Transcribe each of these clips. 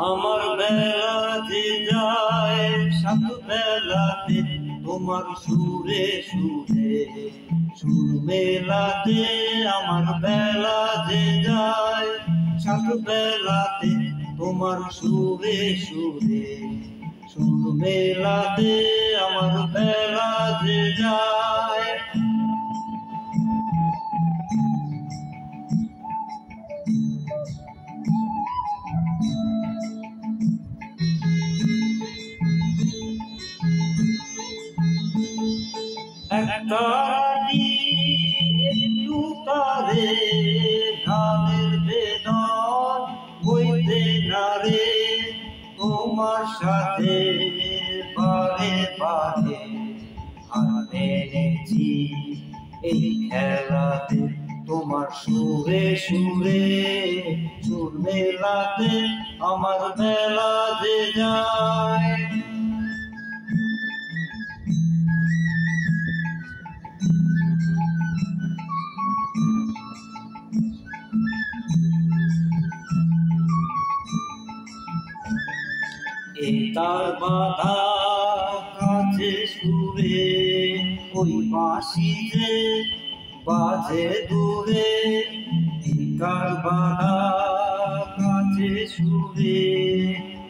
আমার বেলা যে যায় সাত বেলাতে তোমার সুরে সুরে সুর মেলাতে। আমার বেলা যে যায় সাত বেলাতে তোমার সুরে সুরে সুর মেলাতে। আমার বেলা যে যায় একটা রানী একটু তারে গানের বেদন বইতে না রে। তোমার সাথে পারে পারে হার মেনেছি এই খেলাতে। তোমার সুরে সুরে সুর মেলাতে আমার বেলা যে যায়। তার বাধা কাছে সুরে ওই বাঁশি যে বাজে দূরে। তার বাধা কাছে সুরে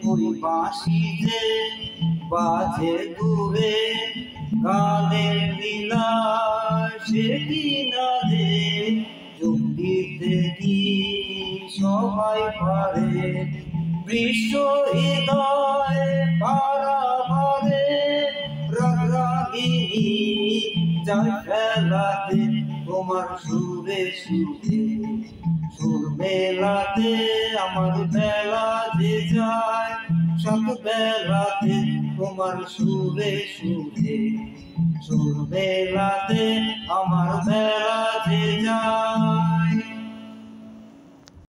ওই বাঁশি যে বাজে দূরে। গানের লীলা সে কিনারে যোগ দিতে কি সবাই পারে। বিশ্ব হৃদয় পারাবারে রাগরাগিনী যায় ফেলাতে। তোমার সুরে সুরে সুর মেলাতে আমার বেলা যে যায় সাত বেলাতে। তোমার সুরে সুরে সুর মেলাতে আমার বেলা যে যায়।